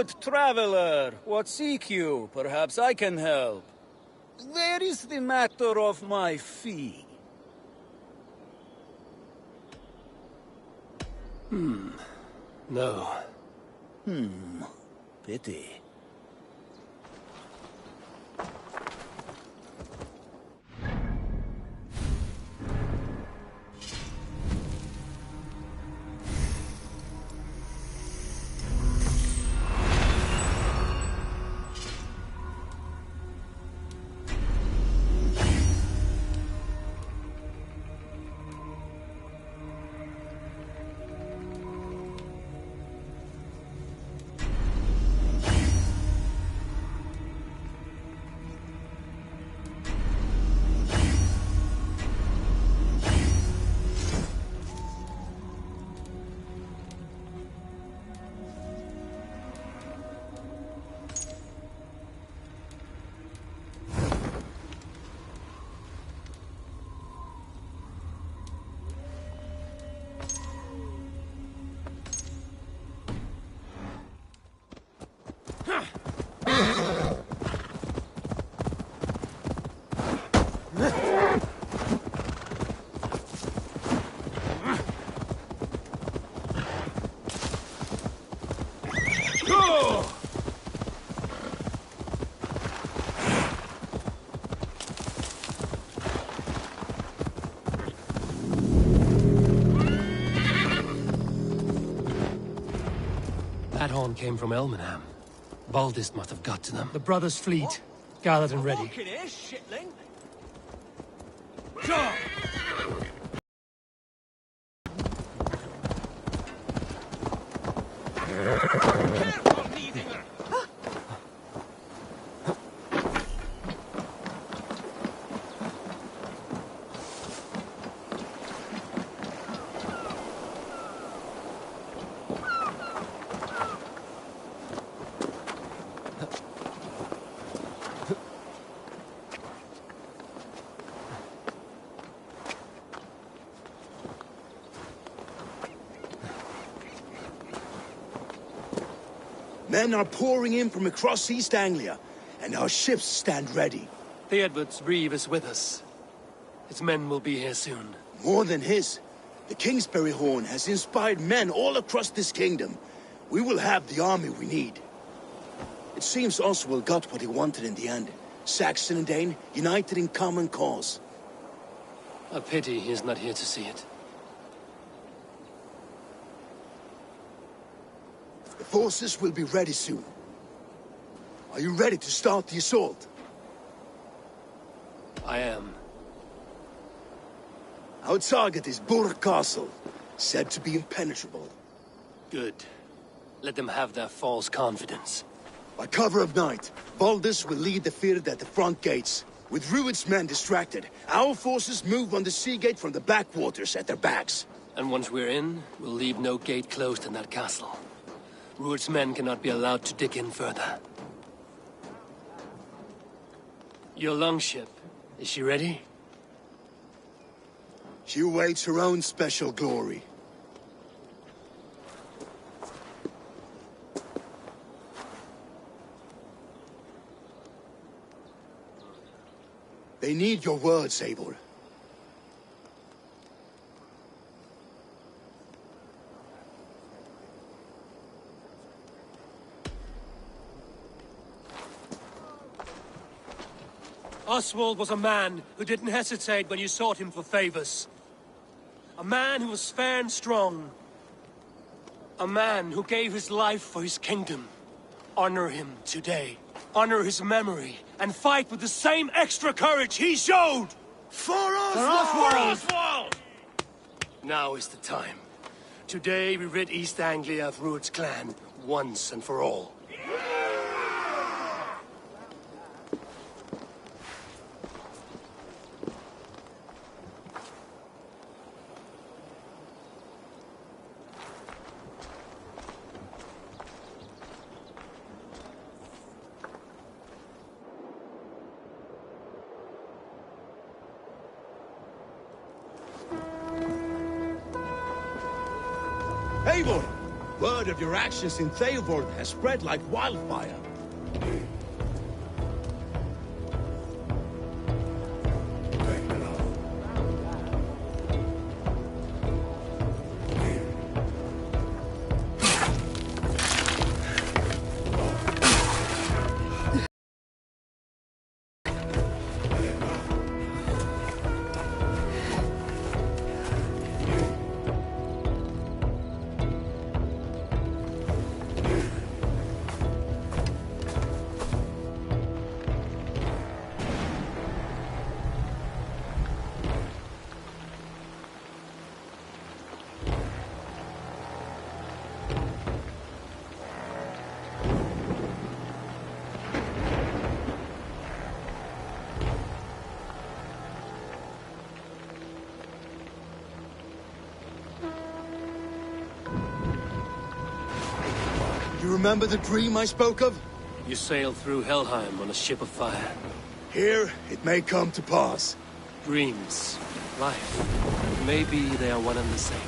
Good traveler, what seek you? Perhaps I can help. Where is the matter of my fee? No. Pity. That horn came from Elmenham. Baldist must have got to them. The brothers' fleet, gathered and ready. Walking here, shitling. Men are pouring in from across East Anglia, and our ships stand ready. Theodward's reeve is with us. His men will be here soon. More than his. The Kingsbury Horn has inspired men all across this kingdom. We will have the army we need. It seems Oswald got what he wanted in the end. Saxon and Dane united in common cause. A pity he is not here to see it. The forces will be ready soon. Are you ready to start the assault? I am. Our target is Burg Castle, said to be impenetrable. Good. Let them have their false confidence. By cover of night, Baldus will lead the field at the front gates. With Rued's men distracted, our forces move on the sea gate from the backwaters at their backs. And once we're in, we'll leave no gate closed in that castle. Rued's men cannot be allowed to dig in further. Your longship, is she ready? She awaits her own special glory. They need your words, Eivor. Oswald was a man who didn't hesitate when you sought him for favors. A man who was fair and strong. A man who gave his life for his kingdom. Honor him today. Honor his memory. And fight with the same extra courage he showed! For Oswald! Now is the time. Today we rid East Anglia of Rued's clan, once and for all. Eivor! Word of your actions in Theodore has spread like wildfire. You remember the dream I spoke of? You sailed through Helheim on a ship of fire. Here, it may come to pass. Dreams, life, maybe they are one and the same.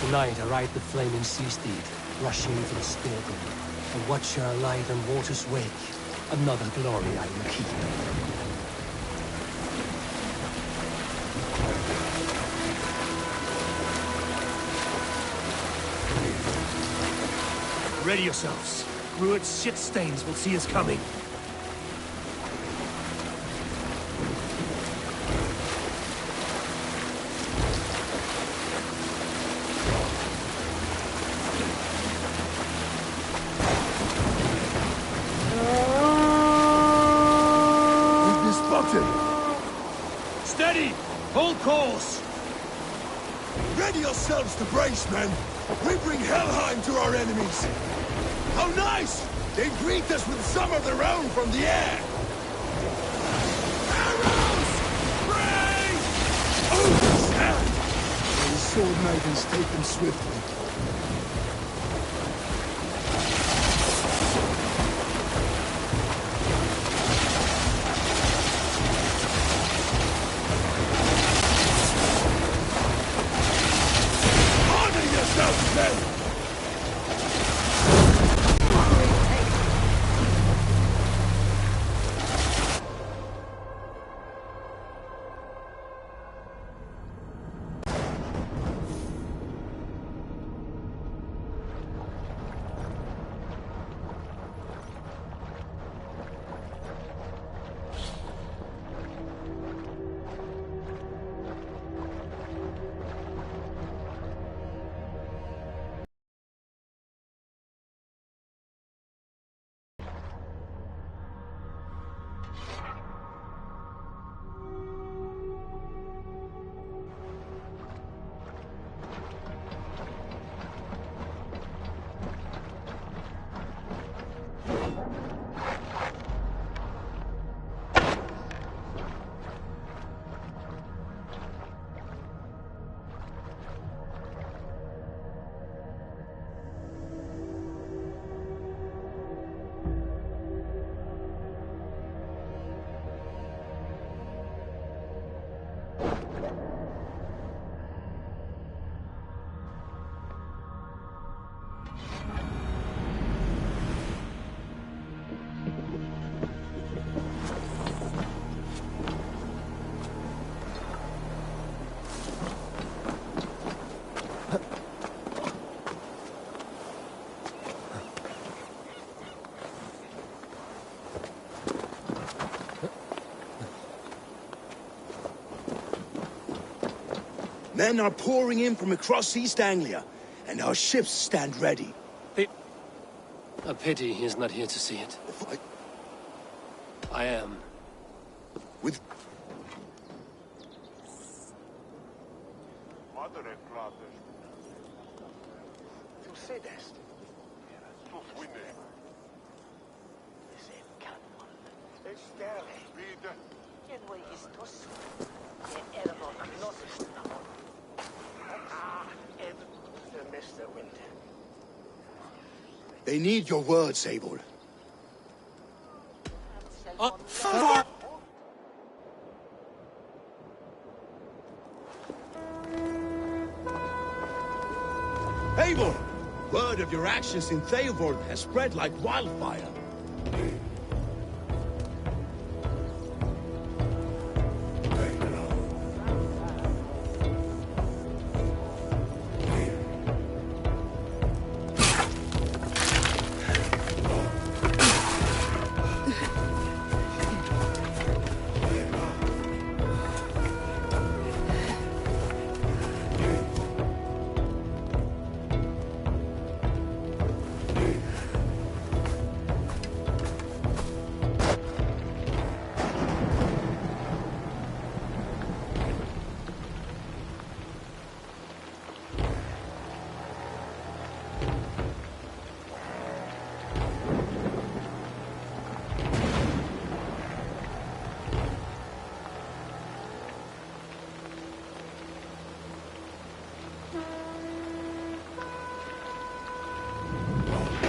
Tonight I ride the flaming sea steed, rushing to the speargun, and watch her light on water's wake. Another glory I will keep. Ready yourselves. Rued's shit stains will see us coming. Steady! Hold course! Ready yourselves to brace, men! We bring Helheim to our enemies! How nice! They greet us with some of their own from the air! Arrows! Brace! Oh, stand! The sword maidens take them swiftly. Men are pouring in from across East Anglia, and our ships stand ready. A pity he is not here to see it. I am. With... They need your words, Eivor. Eivor! Word of your actions in Theovold has spread like wildfire.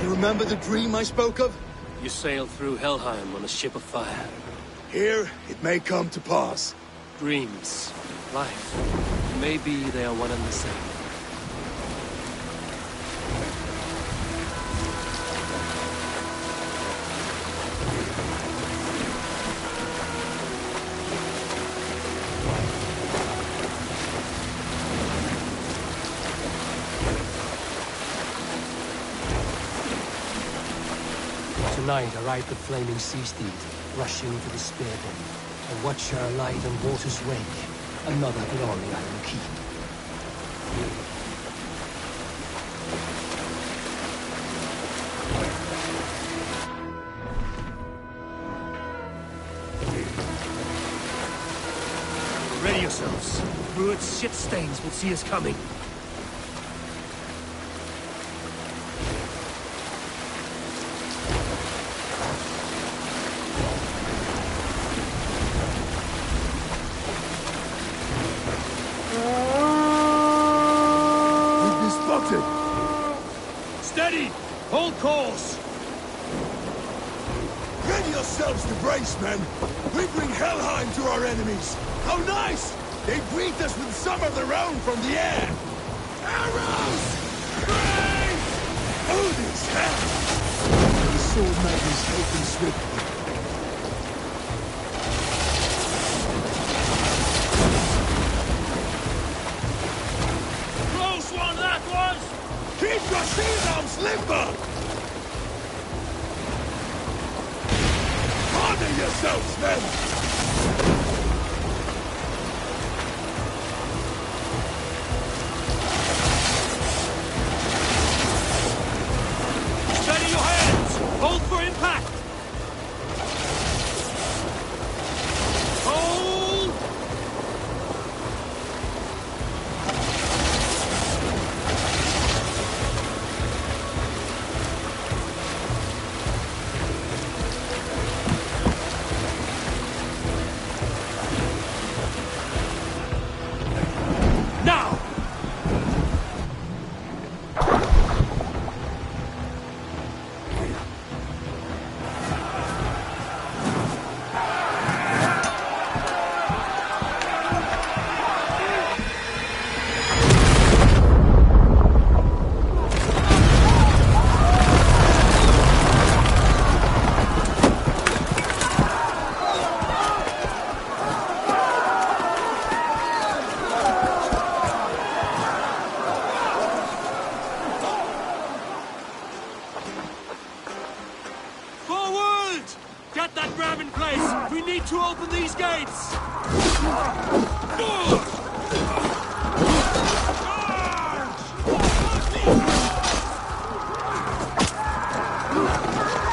Remember the dream I spoke of? You sailed through Helheim on a ship of fire. Here, it may come to pass. Dreams, life, maybe they are one and the same. Tonight I ride the flaming sea steed, rushing to the spearhead. I watch her light on water's wake. Another glory I will keep. Ready yourselves. Rued's shit stains will see us coming. Steady! Hold course! Ready yourselves to brace, men! We bring Helheim to our enemies! How nice! They greet us with some of their own from the air! Arrows! Grace! Odin's hand! The sword matters taken swiftly. Close one, that was! Keep your shield arms limber! Harden yourselves, men! Steady your hands! Hold for impact! Hold! Now! Forward! Get that ram in place! We need to open these gates!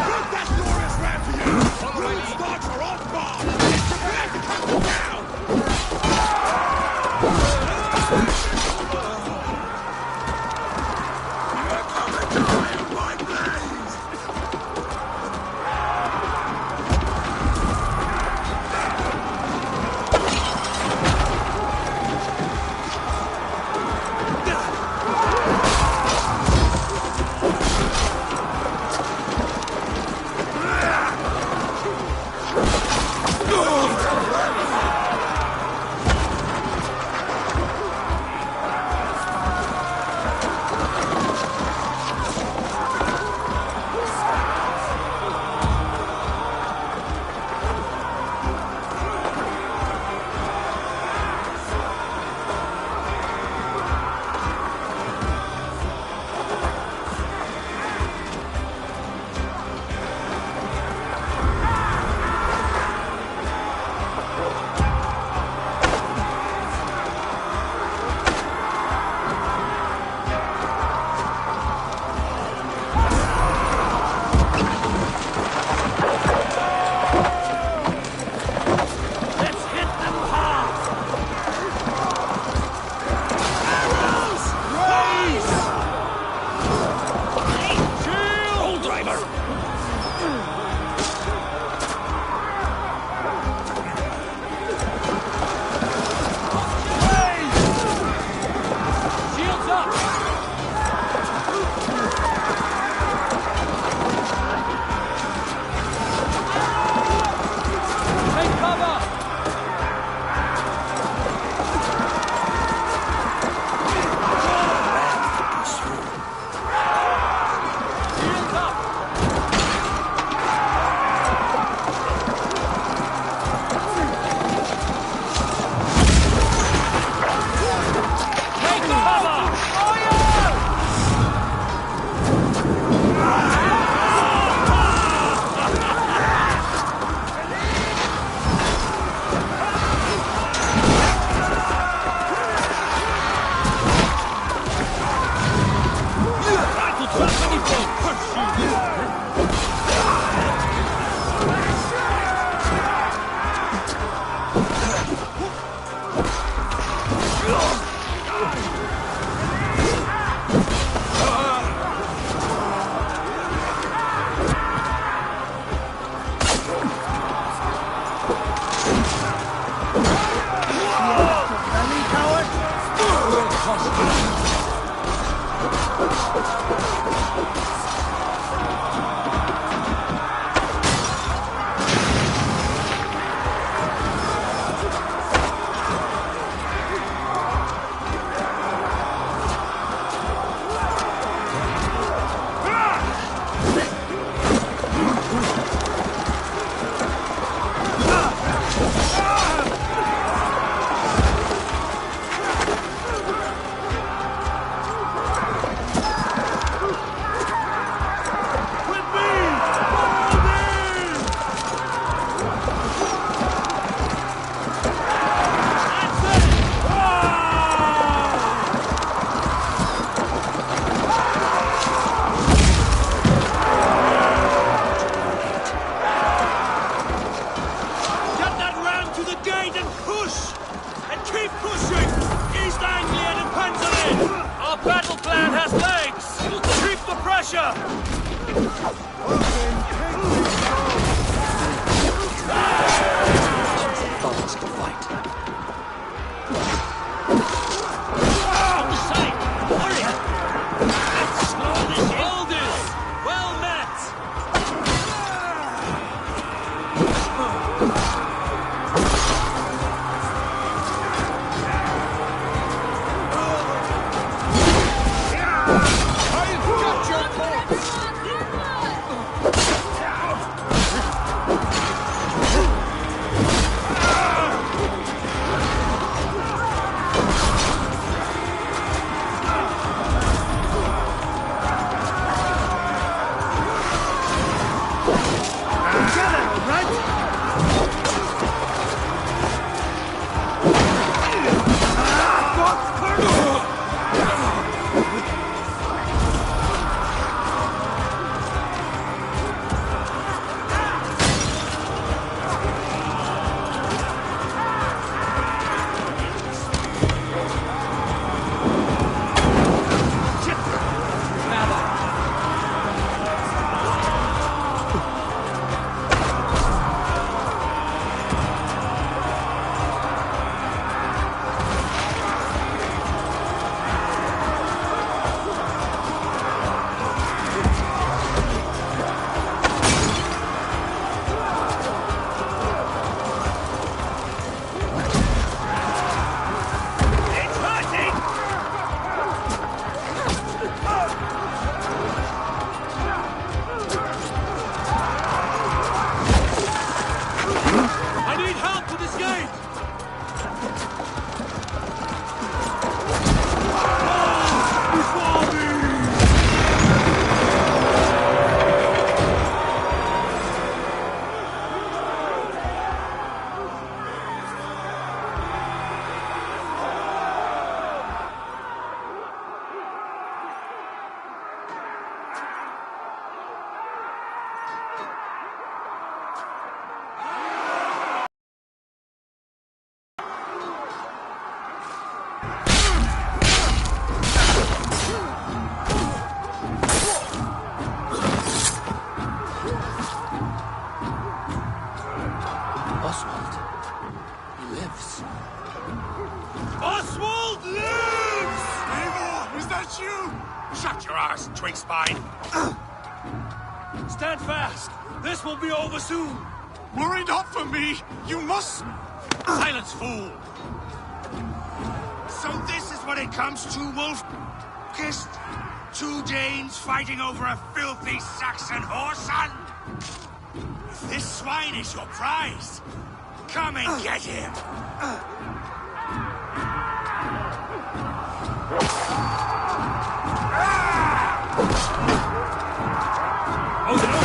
Get that glorious ram to you! Rude starts are off guard! Prepare to cut them down! You're coming to fire my blaze! Stand fast! This will be over soon! Worry not for me! You must... Silence, fool! So this is what it comes to, Wolf? Kissed? 2 Danes fighting over a filthy Saxon whoreson? If this swine is your prize, come and get him! Oh no!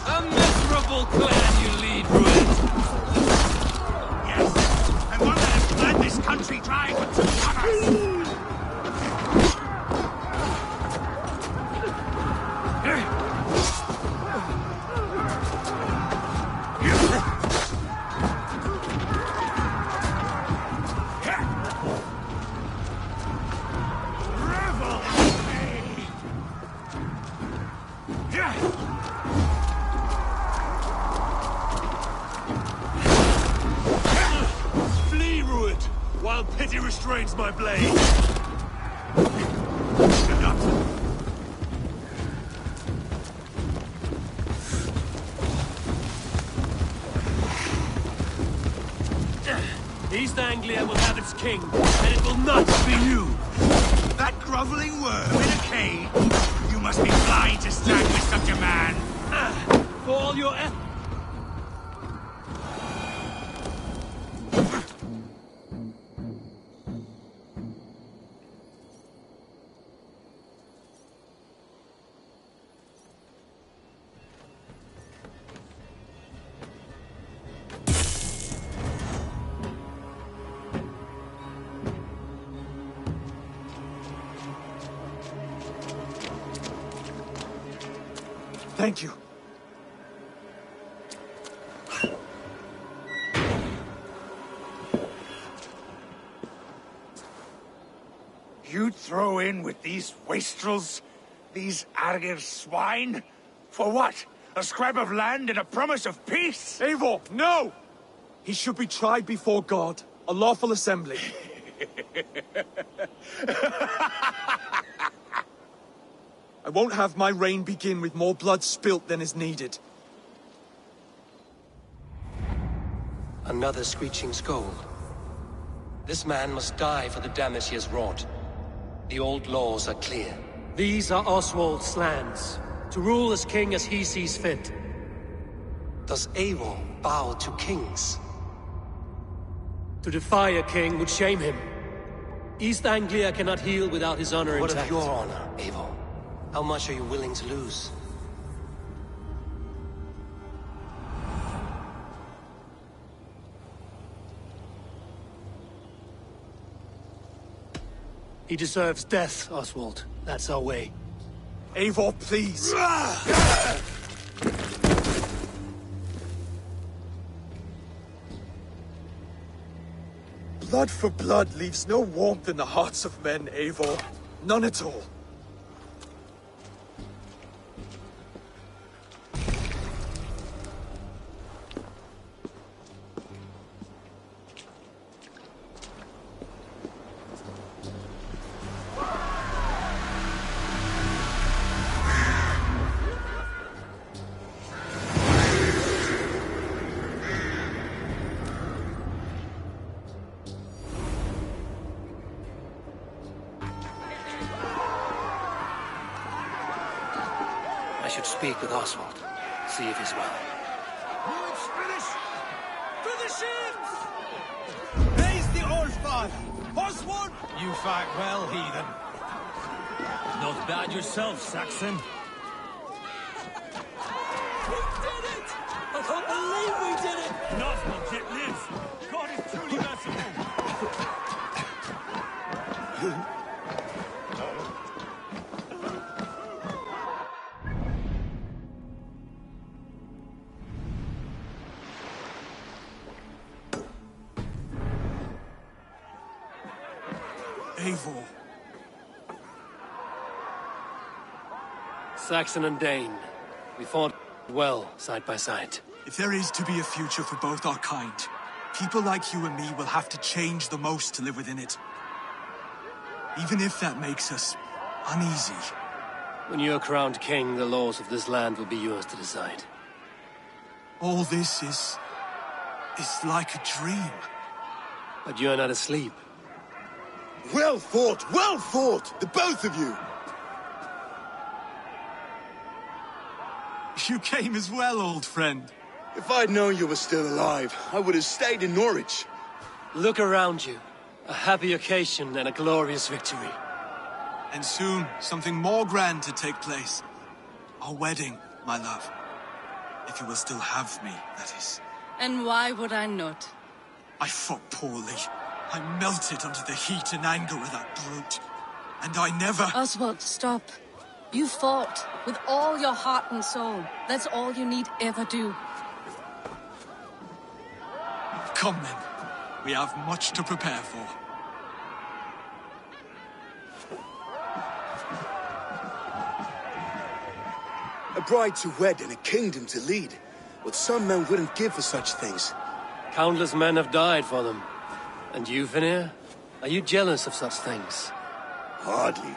A miserable clan you lead, Ruin. Yes, and one that has bled this country dry for 2 summers. Flee, Ruin, while pity restrains my blade. East Anglia will have its king, and it will not be you! That groveling worm in a cave? You must be blind to stand with such a man! For all your Thank you. You'd throw in with these wastrels? These Argir swine? For what? A scrap of land and a promise of peace? Eivor, no! He should be tried before God, a lawful assembly. I won't have my reign begin with more blood spilt than is needed. Another screeching scold. This man must die for the damage he has wrought. The old laws are clear. These are Oswald's lands, to rule as king as he sees fit. Does Eivor bow to kings? To defy a king would shame him. East Anglia cannot heal without his honor intact. What of your honor, Eivor? How much are you willing to lose? He deserves death, Oswald. That's our way. Eivor, please! Blood for blood leaves no warmth in the hearts of men, Eivor. None at all. I should speak with Oswald. See if he's well. It's finished! To the ships! Raise the old father! Oswald! You fight well, heathen. Not bad yourself, Saxon. We did it! I can't believe we did it! Oswald yet lives. God is truly merciful. Eivor. Saxon and Dane. We fought well, side by side. If there is to be a future for both our kind, people like you and me will have to change the most to live within it. Even if that makes us uneasy. When you're crowned king, the laws of this land will be yours to decide. All this is like a dream. But you're not asleep. Well fought, the both of you! You came as well, old friend. If I'd known you were still alive, I would have stayed in Norwich. Look around you. A happy occasion and a glorious victory. And soon, something more grand to take place. Our wedding, my love. If you will still have me, that is. And why would I not? I fought poorly. I melted under the heat and anger of that brute. And I never... Oswald, stop. You fought with all your heart and soul. That's all you need ever do. Come then. We have much to prepare for. A bride to wed and a kingdom to lead. What some men wouldn't give for such things. Countless men have died for them. And you, Vanir? Are you jealous of such things? Hardly.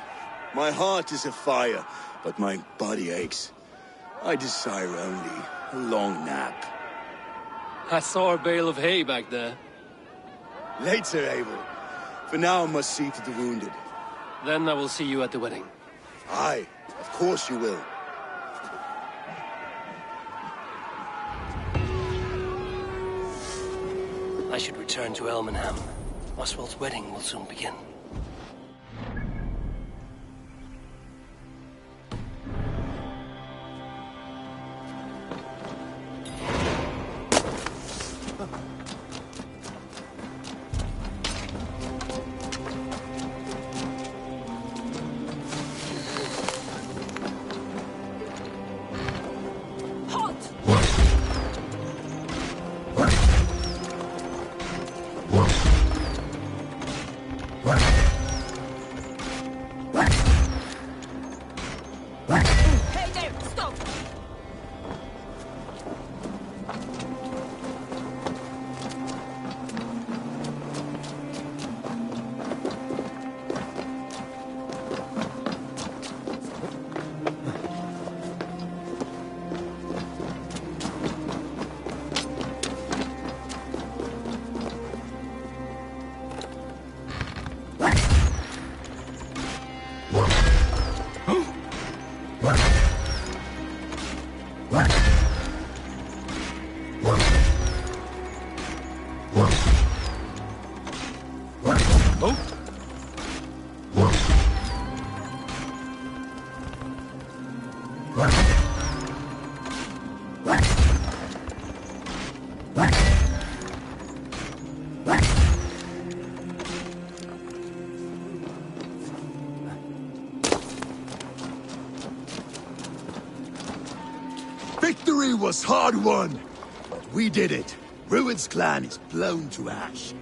My heart is afire, but my body aches. I desire only a long nap. I saw a bale of hay back there. Later, Abel. For now, I must see to the wounded. Then I will see you at the wedding. Aye, of course you will. I should return to Elmenham. Oswald's wedding will soon begin. Hey there, stop! Victory was hard won, but we did it. Rued's clan is blown to ash.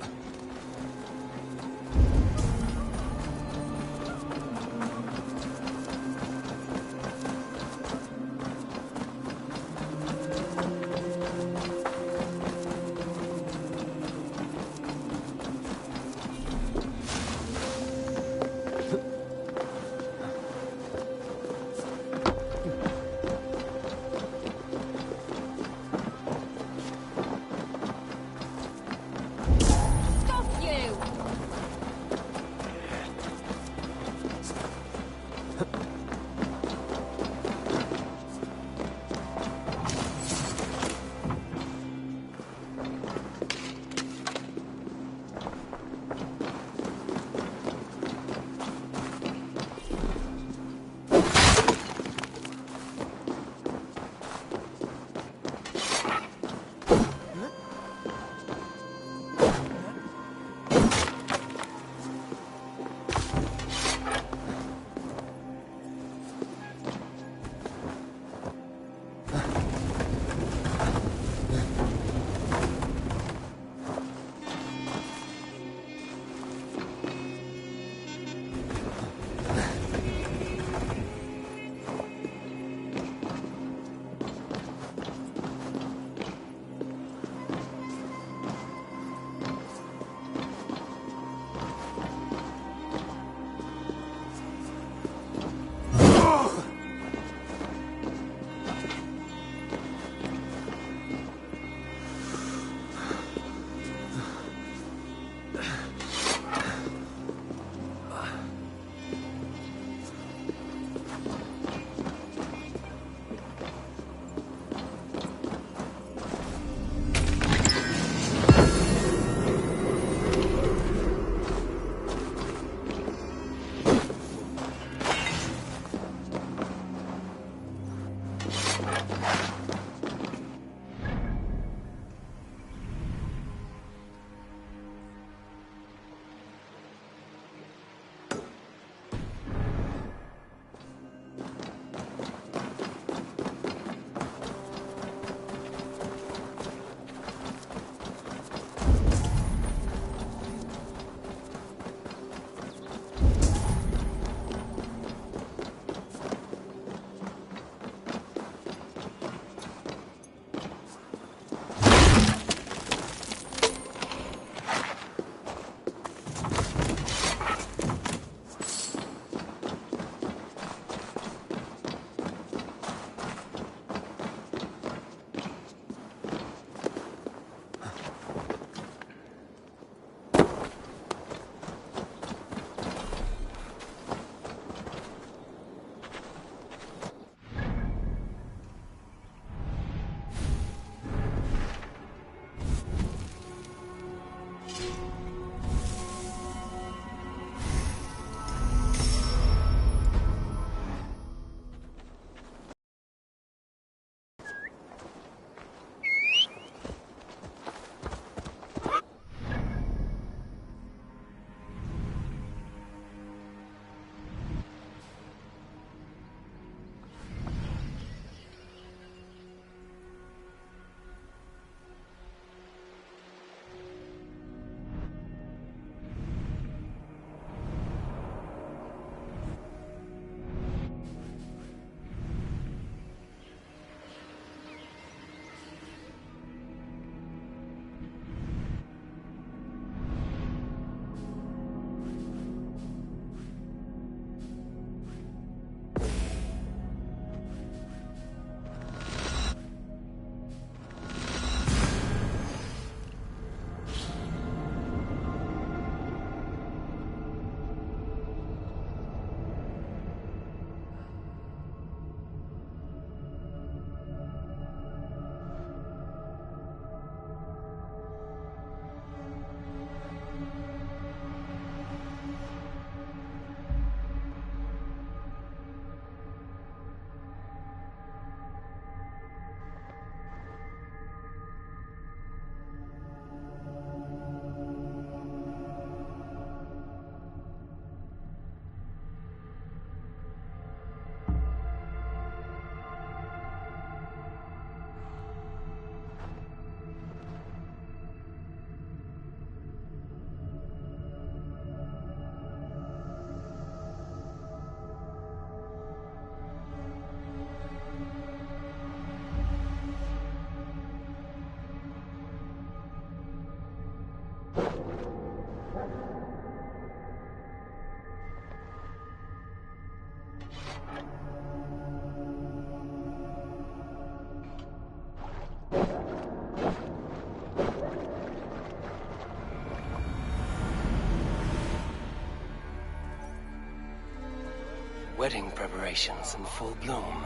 wedding preparations in full bloom.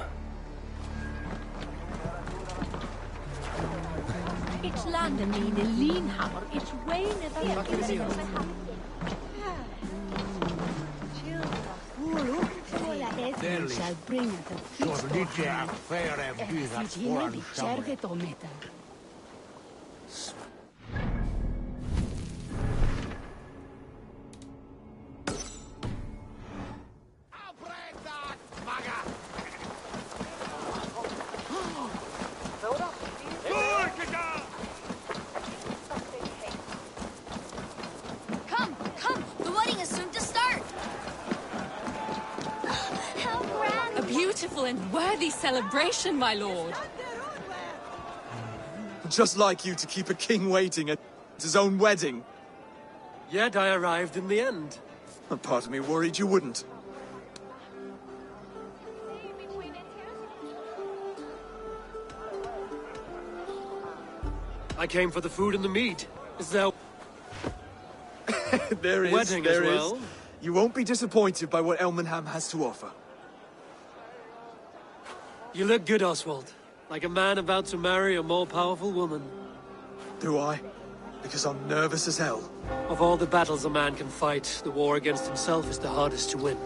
It's landen i en linhammer. It's Wayne shall bring it a feast for him. Fugile servet ometa. Come! The wedding is soon to start! How grand! A beautiful and worthy celebration, my lord. Just like you to keep a king waiting at his own wedding. Yet I arrived in the end. A part of me worried you wouldn't. I came for the food and the mead. Is there There is, wedding there as is. well? You won't be disappointed by what Elmenham has to offer. You look good, Oswald. Like a man about to marry a more powerful woman. Do I? Because I'm nervous as hell. Of all the battles a man can fight, the war against himself is the hardest to win.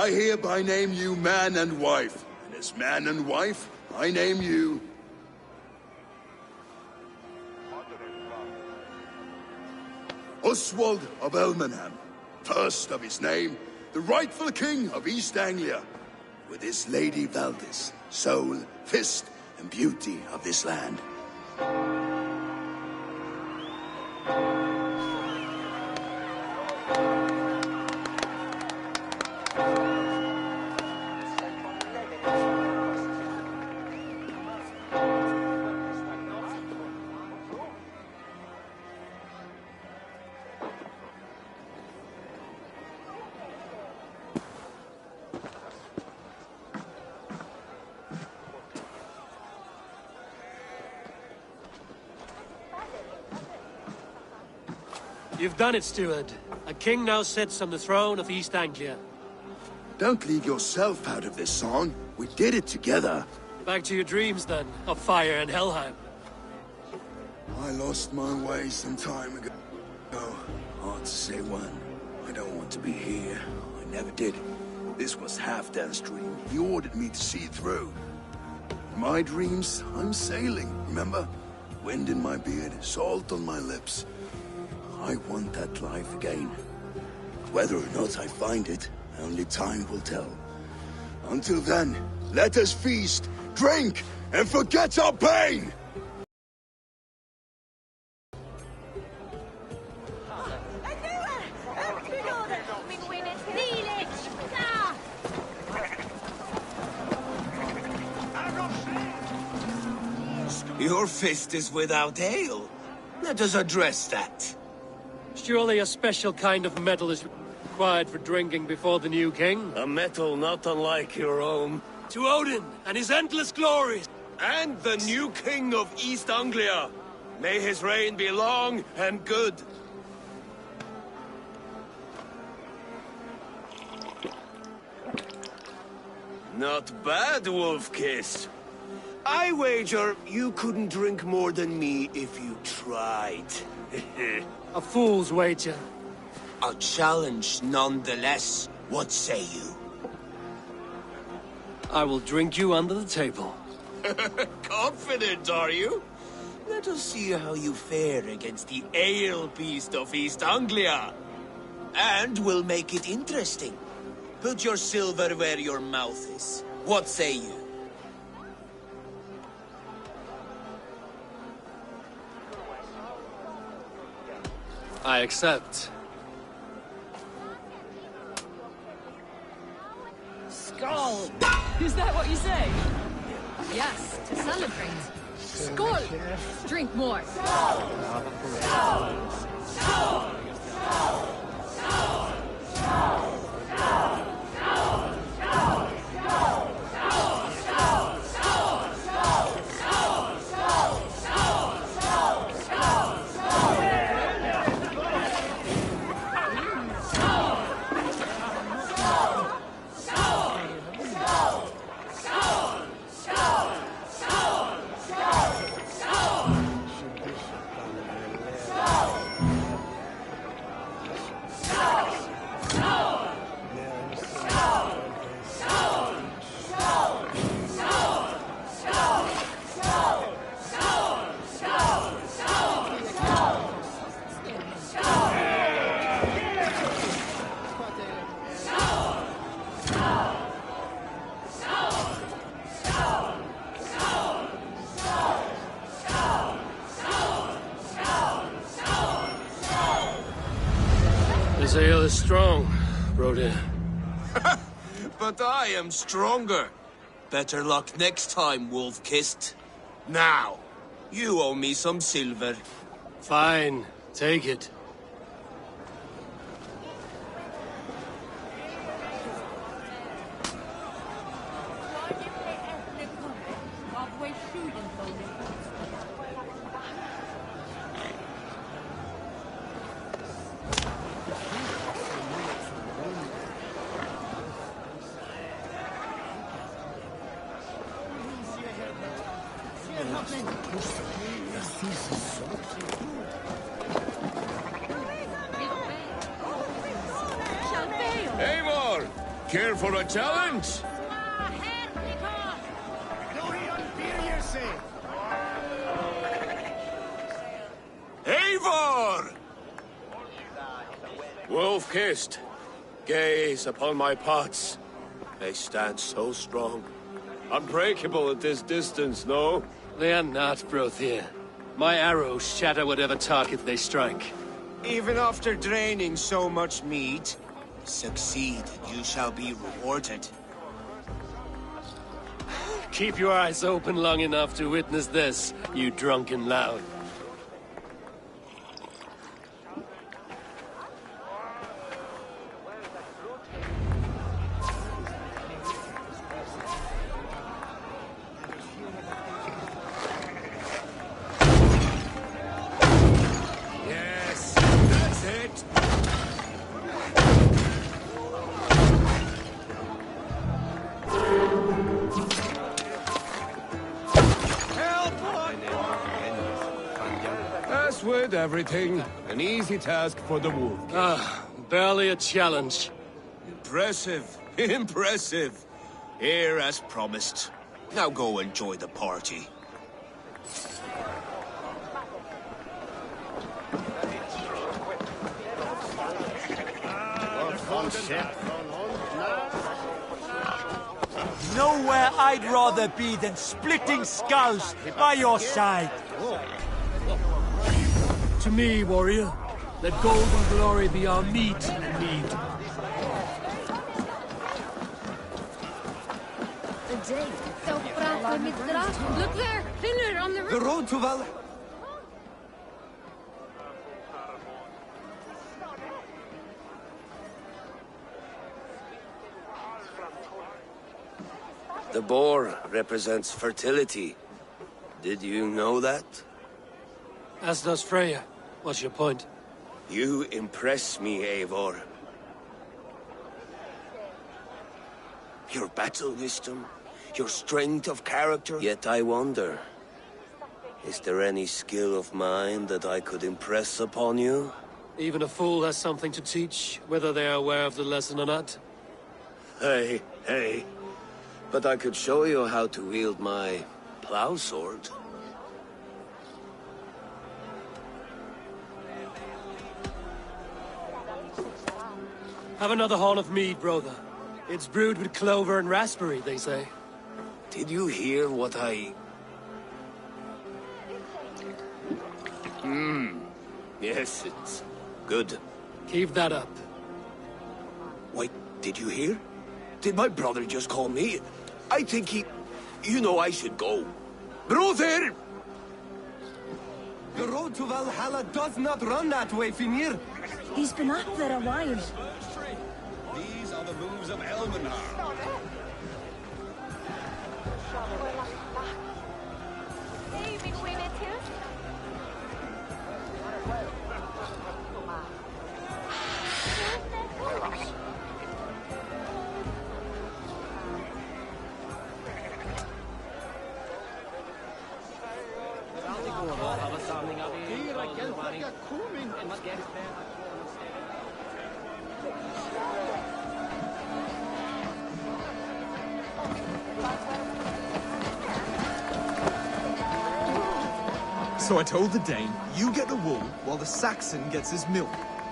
I hereby name you man and wife, and as man and wife, I name you... Oswald of Elmenham, first of his name, the rightful king of East Anglia, with his lady Valdis, soul, fist, and beauty of this land. You've done it, steward. A king now sits on the throne of East Anglia. Don't leave yourself out of this song. We did it together. Back to your dreams, then, of fire and Helheim. I lost my way some time ago. Hard to say when. I don't want to be here. I never did. This was Halfdan's dream. He ordered me to see it through. In my dreams, I'm sailing, remember? Wind in my beard, salt on my lips. I want that life again. Whether or not I find it, only time will tell. Until then, let us feast, drink, and forget our pain! Your fist is without ale. Let us address that. Surely a special kind of metal is required for drinking before the new king? A metal not unlike your own. To Odin and his endless glories! And the new king of East Anglia. May his reign be long and good. Not bad, Wolf-Kissed. I wager you couldn't drink more than me if you tried. A fool's wager. A challenge nonetheless. What say you? I will drink you under the table. Confident, are you? Let us see how you fare against the ale beast of East Anglia. And we'll make it interesting. Put your silver where your mouth is. What say you? I accept. Skull! Is that what you say? Yes, to celebrate. Skull! Drink more. This ale is strong, Rodin. But I am stronger. Better luck next time, Wolf-Kissed. Now, you owe me some silver. Fine, take it. Eivor, care for a challenge? Eivor! Wolf-Kissed, gaze upon my pots. They stand so strong. Unbreakable at this distance, no? They are not, Brothir. My arrows shatter whatever target they strike. Even after draining so much meat, succeed and you shall be rewarded. Keep your eyes open long enough to witness this, you drunken lout. Yes, that's it. As with everything, an easy task for the wolf. Barely a challenge. Impressive, impressive. Here as promised. Now go enjoy the party. nowhere I'd rather be than splitting skulls by your side. To me, warrior, let gold and glory be our meat and mead. Look there! Fiddler on the The road to Val... The boar represents fertility. Did you know that? As does Freya. What's your point? You impress me, Eivor. Your battle wisdom, your strength of character. Yet I wonder, is there any skill of mine that I could impress upon you? Even a fool has something to teach, whether they are aware of the lesson or not. Hey. But I could show you how to wield my plow sword. Have another horn of mead, brother. It's brewed with clover and raspberry, they say. Did you hear what I... Yes, it's good. Keep that up. Wait, did you hear? Did my brother just call me? I think he... You know I should go. Brother! The road to Valhalla does not run that way, Fimir. He's been up there a while. These are the moves of Elmenar. So I told the Dane, you get the wool while the Saxon gets his milk.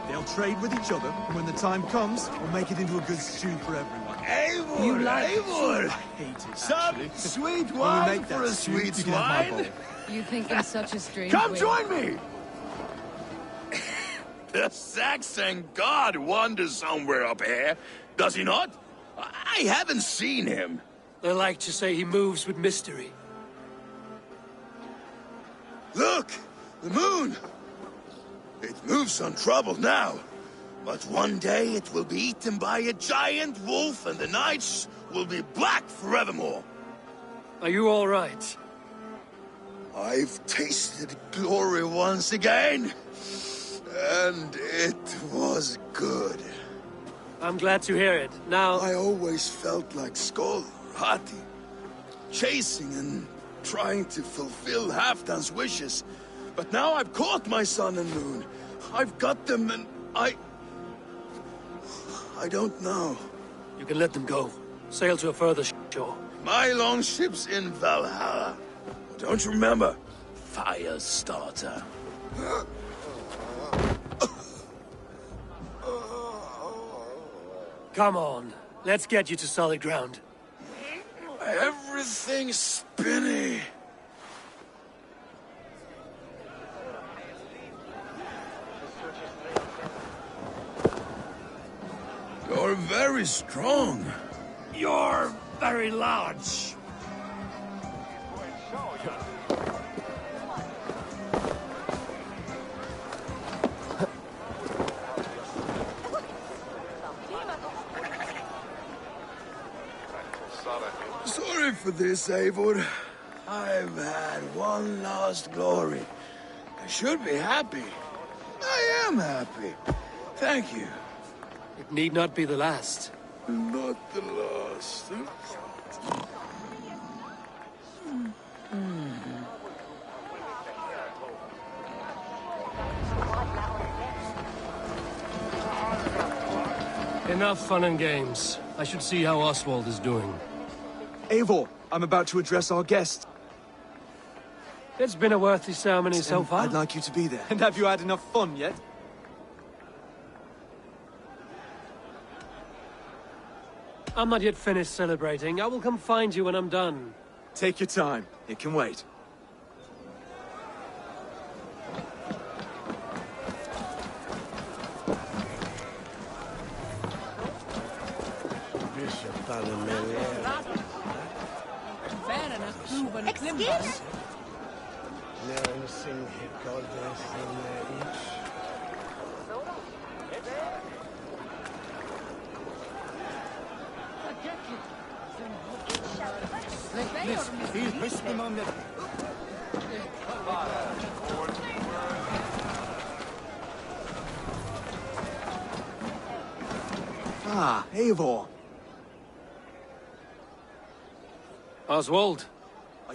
They'll trade with each other, and when the time comes, we'll make it into a good stew for everyone. Eivor! You like Eivor! I hate it, Some actually. sweet When we wine make for that a stew, sweet you can have my swine? bowl. You think in such a strange Come way. join me! The Saxon god wanders somewhere up here, does he not? I haven't seen him. They like to say he moves with mystery. Look! The moon! It moves untroubled now. But one day it will be eaten by a giant wolf and the nights will be black forevermore. Are you all right? I've tasted glory once again. And it was good. I'm glad to hear it. Now... I always felt like Skoll, Hati, chasing and trying to fulfill Halfdan's wishes. But now I've caught my sun and moon. I've got them and I don't know. You can let them go. Sail to a further shore. My longship's in Valhalla. Don't you remember? Firestarter. Come on. Let's get you to solid ground. Everything's spinny. You're very strong. You're very large. Sorry for this, Eivor. I've had one last glory. I should be happy. I am happy. Thank you. It need not be the last. Not the last. Enough fun and games. I should see how Oswald is doing. Eivor, I'm about to address our guests. It's been a worthy ceremony so And far. I'd like you to be there. And have you had enough fun yet? I'm not yet finished celebrating. I will come find you when I'm done. Take your time. It can wait. Excuse? Ah, Eivor. Oswald,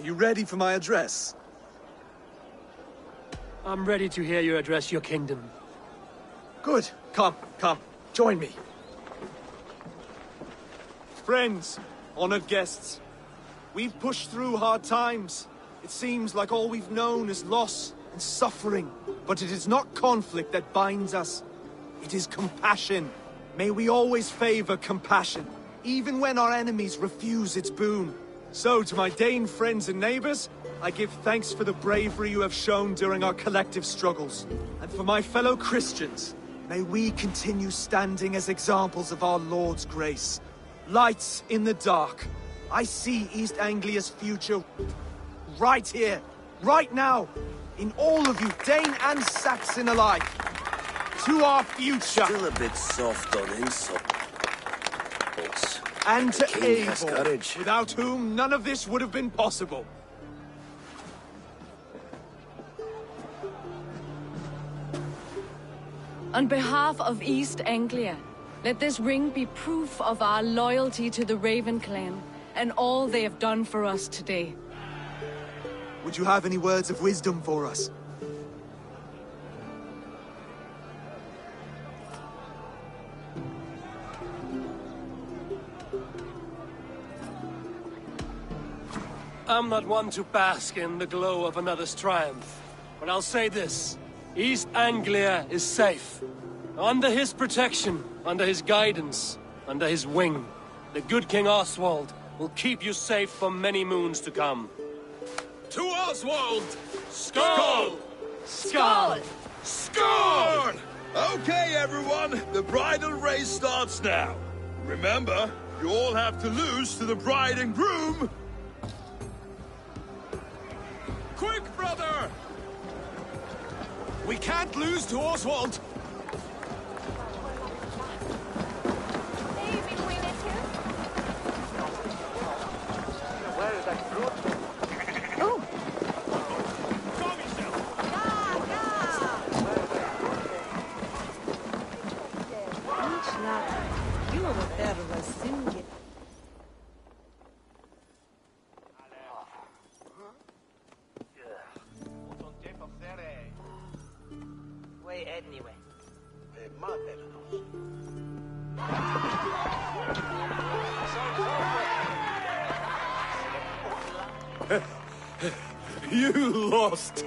Are you ready for my address? I'm ready to hear you address your kingdom. Good. Come, join me. Friends, honored guests, we've pushed through hard times. It seems like all we've known is loss and suffering. But it is not conflict that binds us. It is compassion. May we always favor compassion, even when our enemies refuse its boon. So, to my Dane friends and neighbors, I give thanks for the bravery you have shown during our collective struggles. And for my fellow Christians, may we continue standing as examples of our Lord's grace. Lights in the dark. I see East Anglia's future right here, right now, in all of you, Dane and Saxon alike. To our future. Still a bit soft on insults. And to King has Eivor, courage. without whom none of this would have been possible. On behalf of East Anglia, let this ring be proof of our loyalty to the Raven clan and all they have done for us today. Would you have any words of wisdom for us? I'm not one to bask in the glow of another's triumph, but I'll say this. East Anglia is safe. Under his protection, under his guidance, under his wing, the good King Oswald will keep you safe for many moons to come. To Oswald! Skull! Skull! Scorn! Okay, everyone, the bridal race starts now. Remember, you all have to lose to the bride and groom. Quick, brother! We can't lose to Oswald. You lost.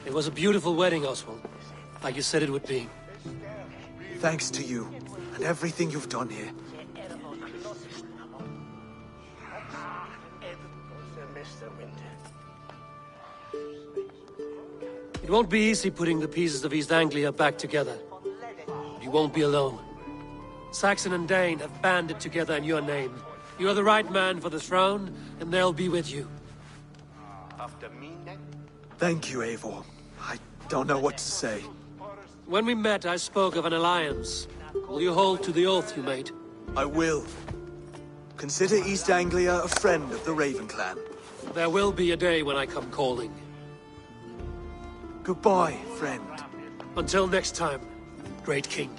It was a beautiful wedding, Oswald. Like you said it would be. Thanks to you, and everything you've done here. It won't be easy putting the pieces of East Anglia back together. You won't be alone. Saxon and Dane have banded together in your name. You are the right man for the throne, and they'll be with you. Thank you, Eivor. I don't know what to say. When we met, I spoke of an alliance. Will you hold to the oath you made? I will. Consider East Anglia a friend of the Raven clan. There will be a day when I come calling. Goodbye, friend. Until next time, Great King.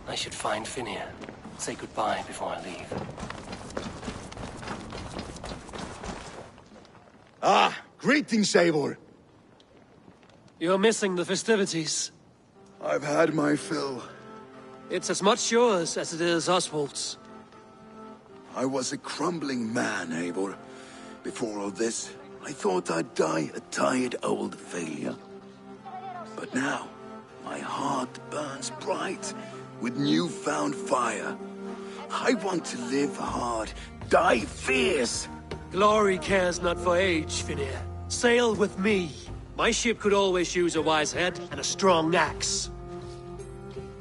I should find Finnea. Say goodbye before I leave. Ah, Greetings, Eivor. You're missing the festivities. I've had my fill. It's as much yours as it is Oswald's. I was a crumbling man, Eivor. Before all this, I thought I'd die a tired old failure. But now, my heart burns bright with newfound fire. I want to live hard, die fierce. Glory cares not for age, Finir. Sail with me. My ship could always use a wise head and a strong axe.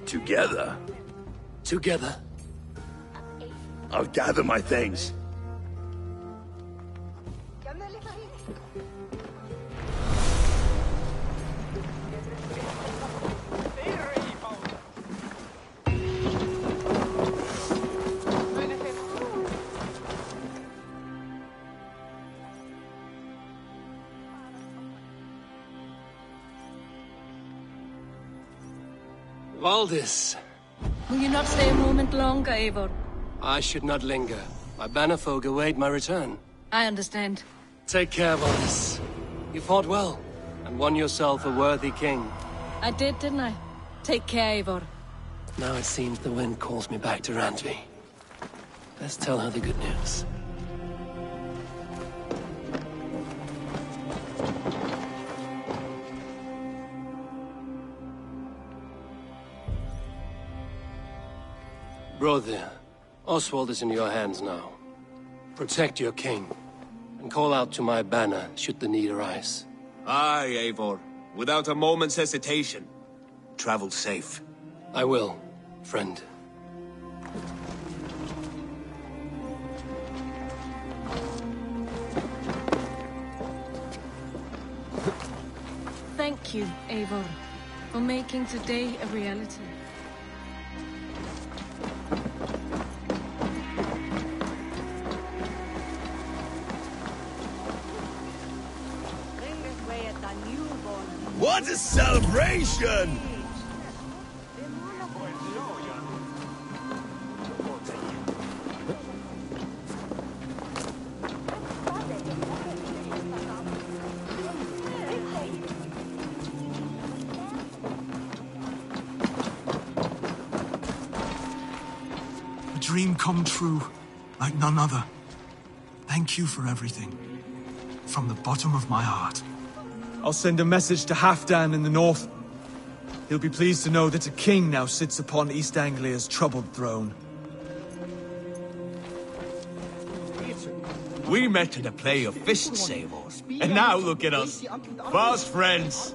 Together? Together. I'll gather my things. Valdis. Will you not stay a moment longer, Eivor? I should not linger. My banner folk await my return. I understand. Take care, Valdis. You fought well, and won yourself a worthy king. I did, didn't I? Take care, Eivor. Now it seems the wind calls me back to Randvi. Let's tell her the good news. Brother, Oswald is in your hands now. Protect your king, and call out to my banner should the need arise. Aye, Eivor. Without a moment's hesitation. Travel safe. I will, friend. Thank you, Eivor, for making today a reality. What a celebration! A dream come true, like none other. Thank you for everything. From the bottom of my heart. I'll send a message to Halfdan in the north. He'll be pleased to know that a king now sits upon East Anglia's troubled throne. We met at a play of fists, Eivor. And now look at us. Fast friends.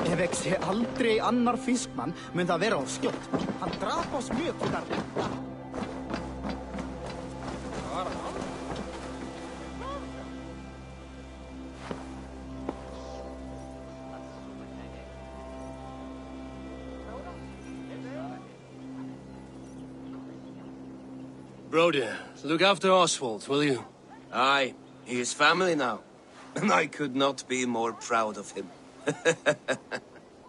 Ef ég sé aldrei annar fiskmann, mun það vera of skjótt. Hann drap oss mjög fyrir þetta. Broder, look after Oswald, will you? Aye, he is family now. And I could not be more proud of him.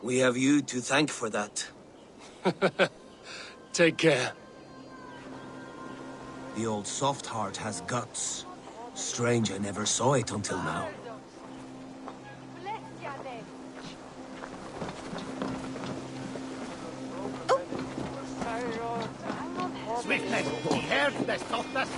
We have you to thank for that. Take care. The old soft heart has guts. Strange I never saw it until now. Swiftness, carefulness, softness.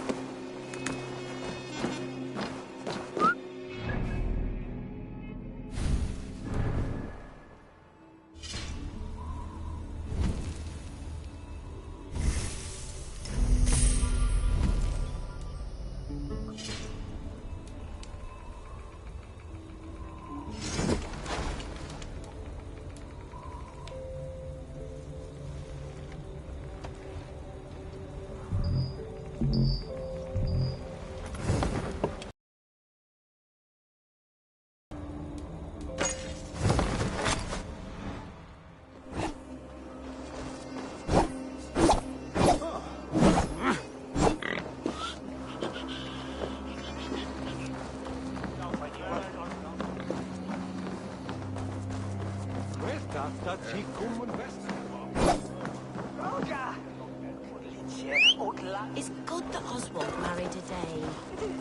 Is good that Oswald married a Dane.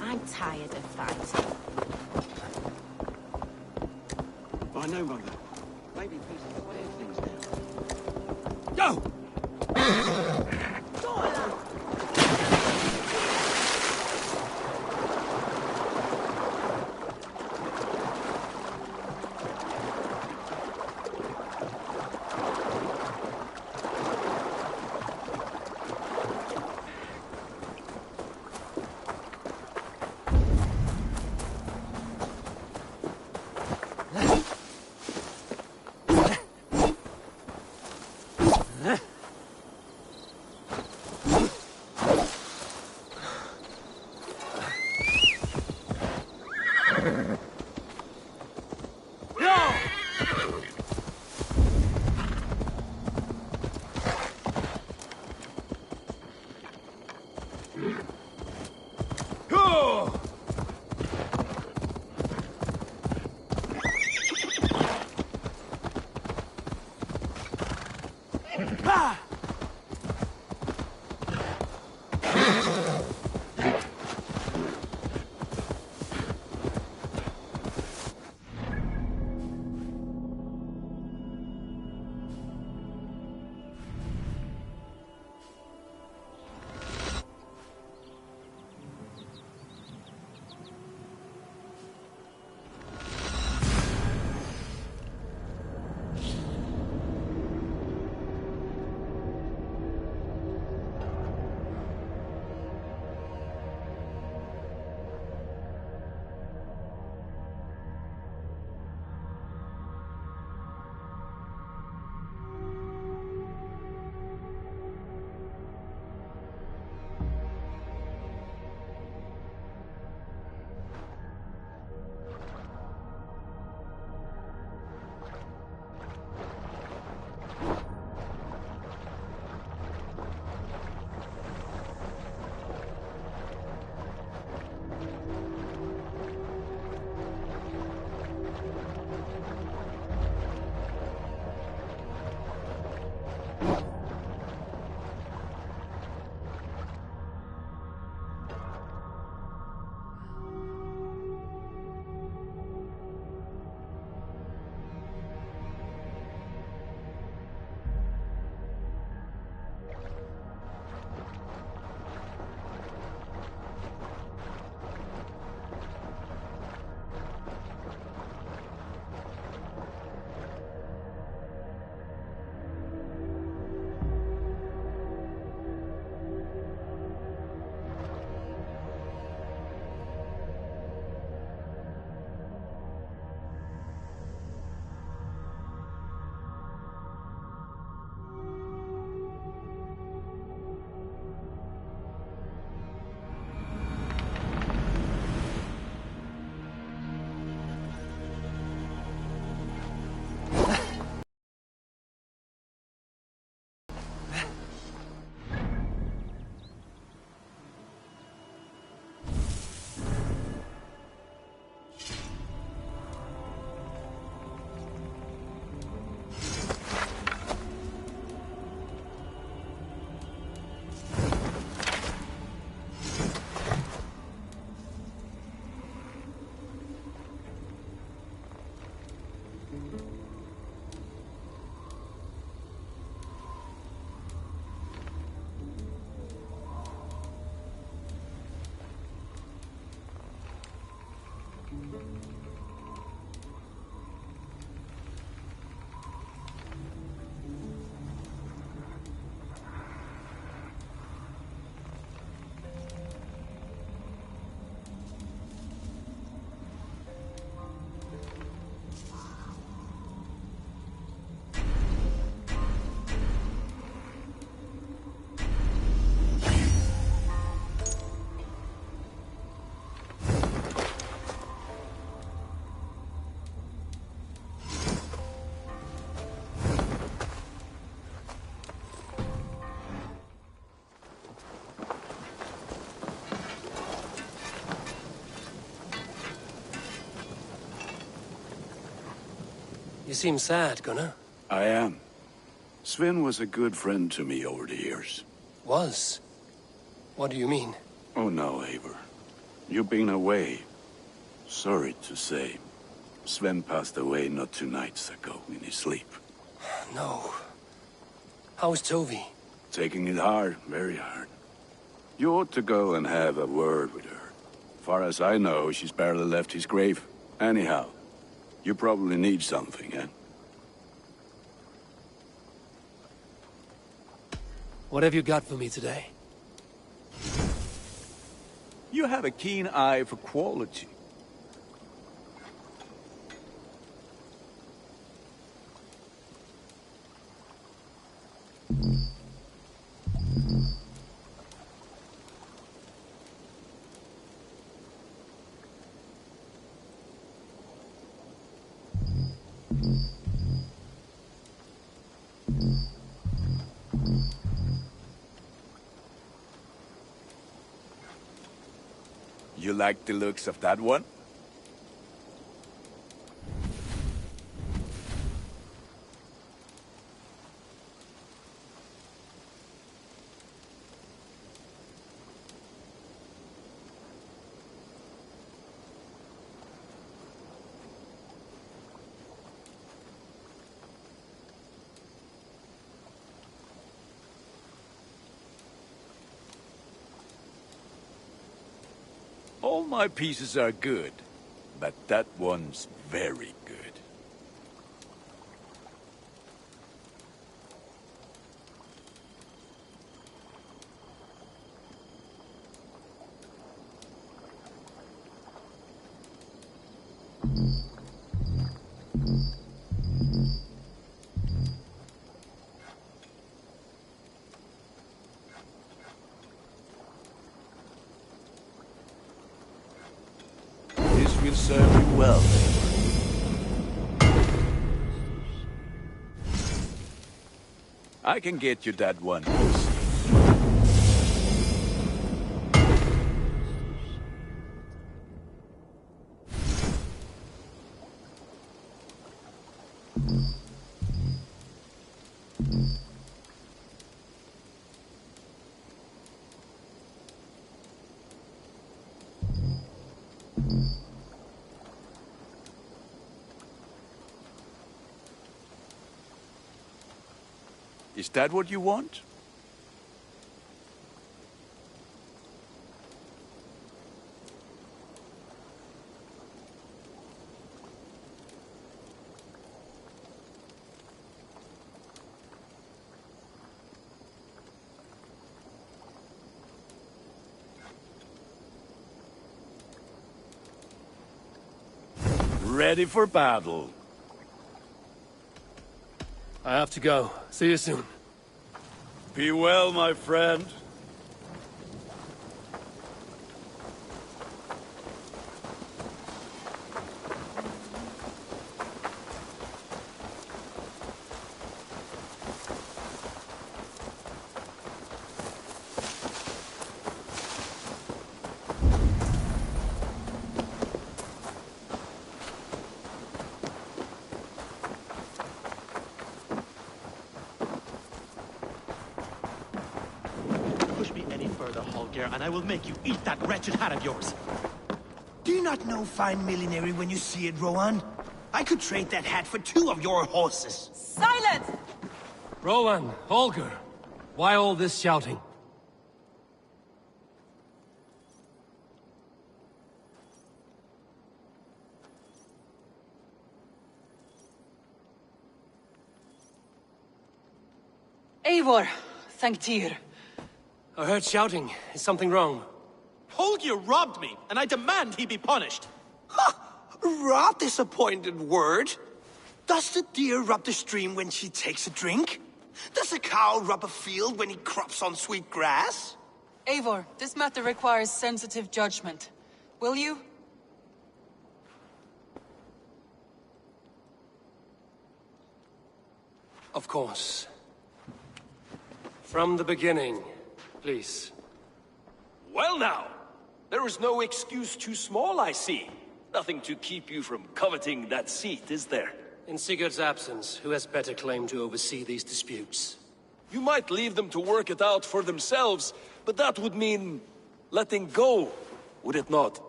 I'm tired of fighting. I know, Mother. Maybe peace is the way of things now. Go! You seem sad, Gunnar. I am. Sven was a good friend to me over the years. Was? What do you mean? Oh no, Eivor. You've been away. Sorry to say. Sven passed away not 2 nights ago in his sleep. No. How is Tovi? Taking it hard, very hard. You ought to go and have a word with her. Far as I know, she's barely left his grave. Anyhow, you probably need something, eh? What have you got for me today? You have a keen eye for quality. You like the looks of that one? All my pieces are good, but that one's very good. Will serve you well. I can get you that one. Is that what you want? Ready for battle. I have to go. See you soon. Be well, my friend. And I will make you eat that wretched hat of yours. Do you not know fine millinery when you see it, Rowan? I could trade that hat for 2 of your horses. Silence! Rowan, Holger, why all this shouting? Eivor, thank Tyr. I heard shouting. Is something wrong? Holger robbed me, and I demand he be punished. Ha! Rot disappointed word. Does the deer rub the stream when she takes a drink? Does a cow rub a field when he crops on sweet grass? Eivor, this matter requires sensitive judgment. Will you? Of course. From the beginning, please. Well now, there is no excuse too small, I see. Nothing to keep you from coveting that seat, is there? In Sigurd's absence, who has better claim to oversee these disputes? You might leave them to work it out for themselves, but that would mean letting go, would it not?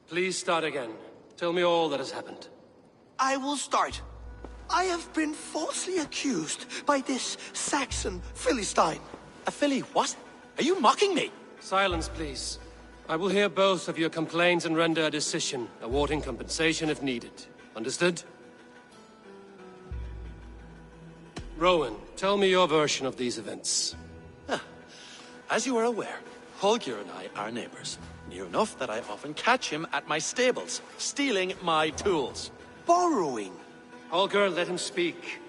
Please start again. Tell me all that has happened. I will start. I have been falsely accused by this Saxon Philistine. A Philly what? Are you mocking me? Silence, please. I will hear both of your complaints and render a decision, awarding compensation if needed. Understood? Rowan, tell me your version of these events. As you are aware, Holger and I are neighbors. Near enough that I often catch him at my stables, stealing my tools. Borrowing. Holger, let him speak.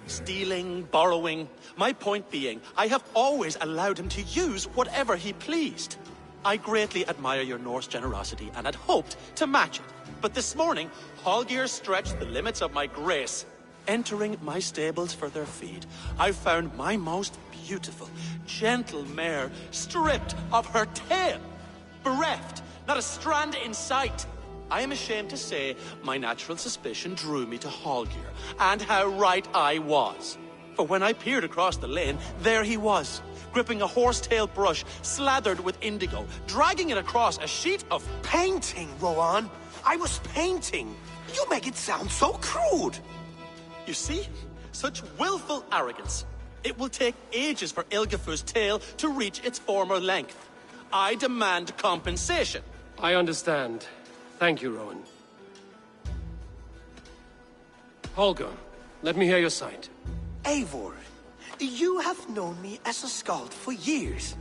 Stealing, borrowing. My point being, I have always allowed him to use whatever he pleased. I greatly admire your Norse generosity and had hoped to match it. But this morning, Holger stretched the limits of my grace. Entering my stables for their feed, I found my most beautiful, gentle mare stripped of her tail. Bereft, not a strand in sight. I am ashamed to say my natural suspicion drew me to Holger, and how right I was. For when I peered across the lane, there he was, gripping a horsetail brush slathered with indigo, dragging it across a sheet of painting, Rowan. I was painting. You make it sound so crude. You see? Such willful arrogance. It will take ages for Ilgafur's tail to reach its former length. I demand compensation. I understand. Thank you, Rowan. Holger, let me hear your side. Eivor, you have known me as a skald for years.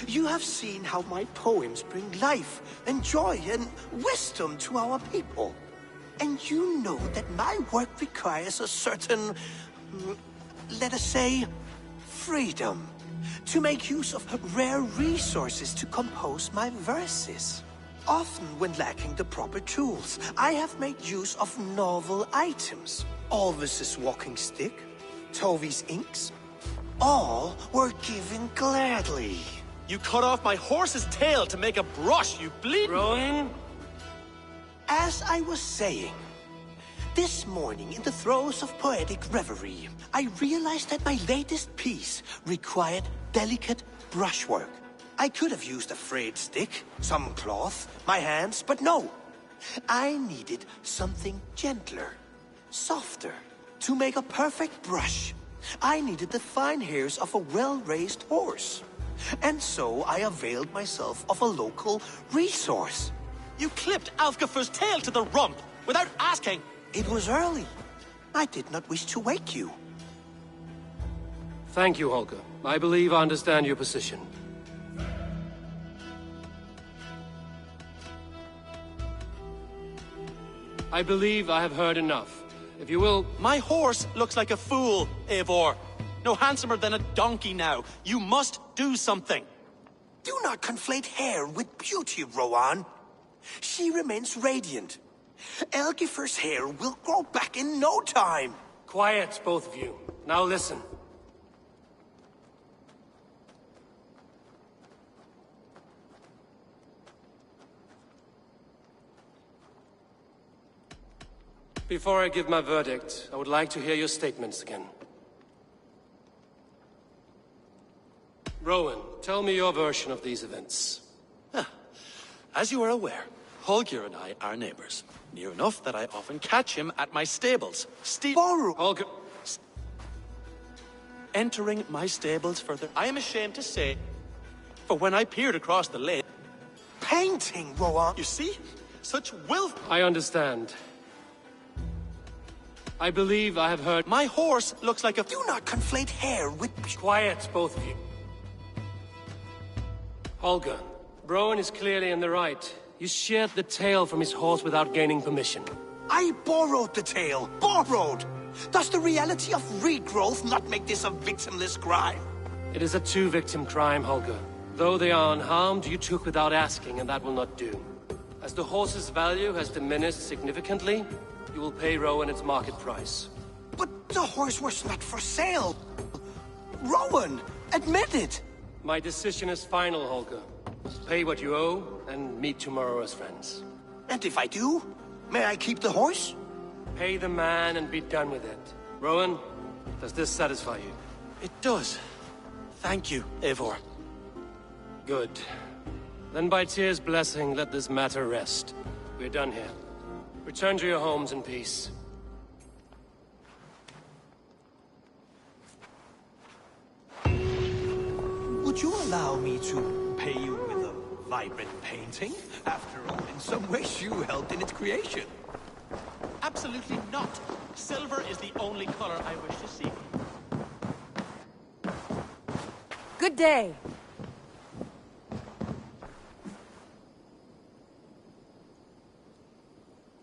You have seen how my poems bring life and joy and wisdom to our people. And you know that my work requires a certain, let us say, freedom, to make use of rare resources to compose my verses. Often when lacking the proper tools, I have made use of novel items. Alvis's walking stick, Tovi's inks, all were given gladly. You cut off my horse's tail to make a brush, you bleed. Rowan? As I was saying, this morning in the throes of poetic reverie, I realized that my latest piece required delicate brushwork. I could have used a frayed stick, some cloth, my hands, but no. I needed something gentler, softer. To make a perfect brush, I needed the fine hairs of a well-raised horse. And so I availed myself of a local resource. You clipped Alfgafur's tail to the rump, without asking. It was early. I did not wish to wake you. Thank you, Holger. I believe I understand your position. I believe I have heard enough. If you will... My horse looks like a fool, Eivor. No handsomer than a donkey now. You must do something. Do not conflate hair with beauty, Rowan. She remains radiant. Elgifur's hair will grow back in no time. Quiet, both of you. Now listen. Before I give my verdict, I would like to hear your statements again. Rowan, tell me your version of these events. As you are aware, Holger and I are neighbors. Near enough that I often catch him at my stables. Holger... Entering my stables further, I am ashamed to say, for when I peered across the lane... Painting, Rowan! You see? Such will... I understand. I believe I have heard... My horse looks like a... Do not conflate hair with... Quiet, both of you. Holger, Rowan is clearly in the right. You sheared the tail from his horse without gaining permission. I borrowed the tail. Borrowed! Does the reality of regrowth not make this a victimless crime? It is a two-victim crime, Holger. Though they are unharmed, you took without asking, and that will not do. As the horse's value has diminished significantly, you will pay Rowan its market price. But the horse was not for sale. Rowan, admit it. My decision is final, Holger. Pay what you owe, and meet tomorrow as friends. And if I do, may I keep the horse? Pay the man and be done with it. Rowan, does this satisfy you? It does. Thank you, Eivor. Good. Then by Tyr's blessing, let this matter rest. We're done here. Return to your homes in peace. Would you allow me to pay you with a vibrant painting? After all, in some ways you helped in its creation. Absolutely not. Silver is the only color I wish to see. Good day.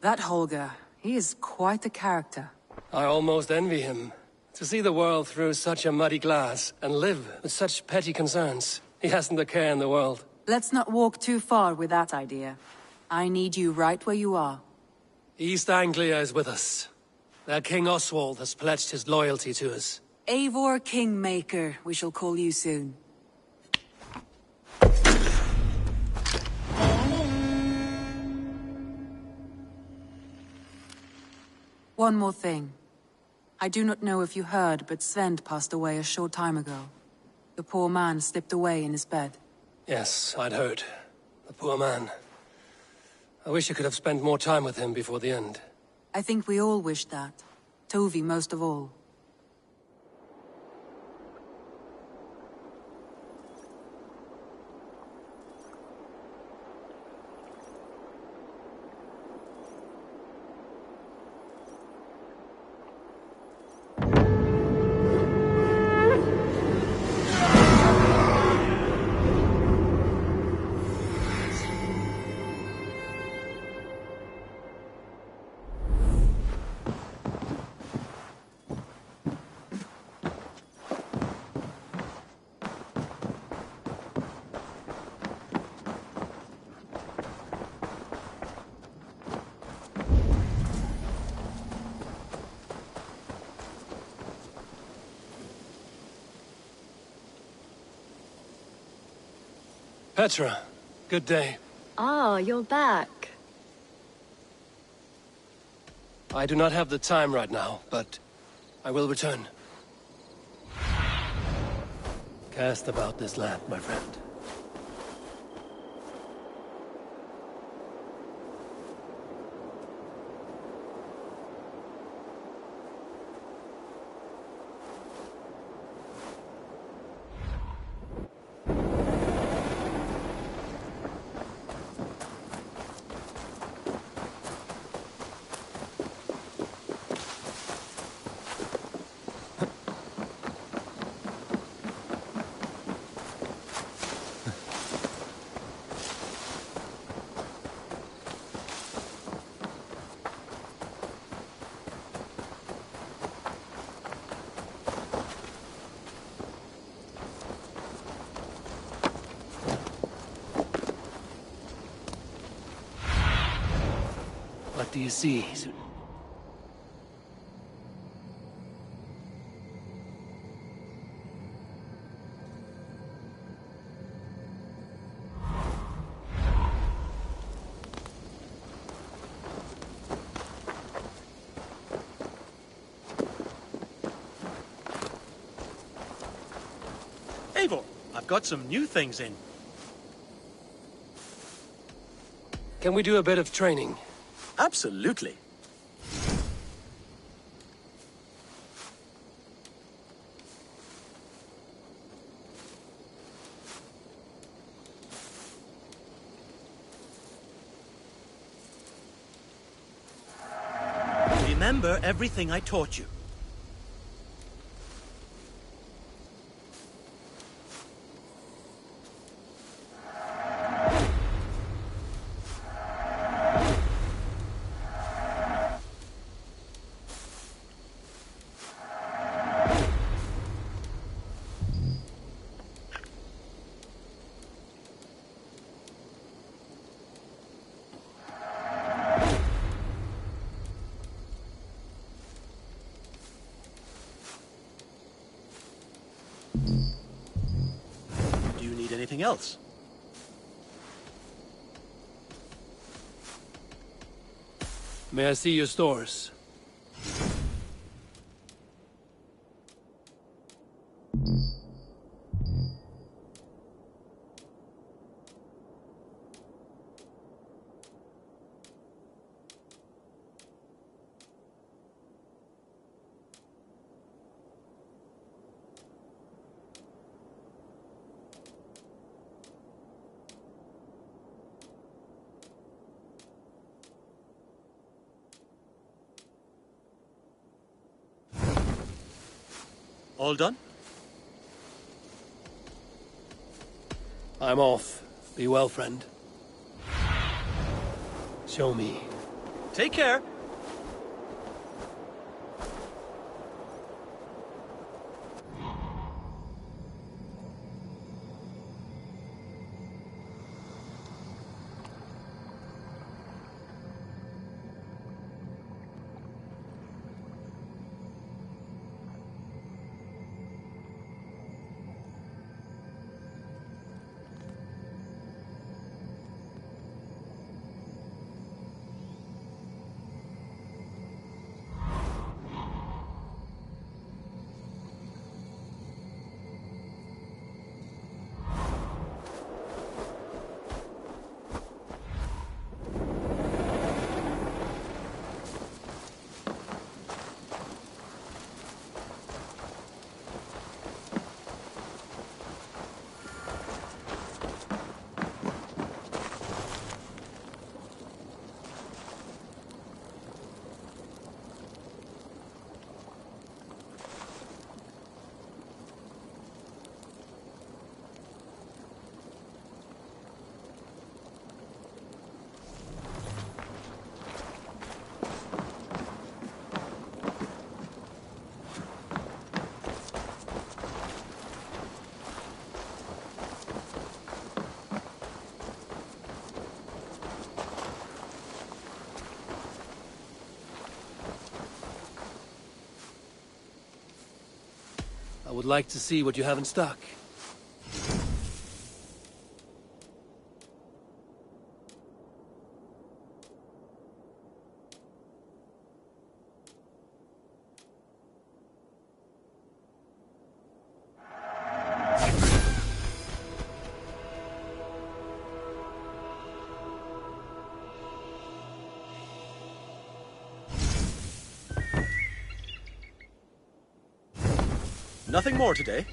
That Holger, he is quite a character. I almost envy him. To see the world through such a muddy glass, and live with such petty concerns. He hasn't a care in the world. Let's not walk too far with that idea. I need you right where you are. East Anglia is with us. Their King Oswald has pledged his loyalty to us. Eivor Kingmaker, we shall call you soon. One more thing. I do not know if you heard, but Svend passed away a short time ago. The poor man slipped away in his bed. Yes, I'd heard. The poor man. I wish I could have spent more time with him before the end. I think we all wish that. Tovi most of all. Petra, good day. Ah, you're back. I do not have the time right now, but I will return. Cast about this land, my friend. What do you see? Eivor, I've got some new things in. Can we do a bit of training? Absolutely. Remember everything I taught you. Do you need anything else? May I see your stores? All done? I'm off. Be well, friend. Show me. Take care. I would like to see what you have in stock. Nothing more today.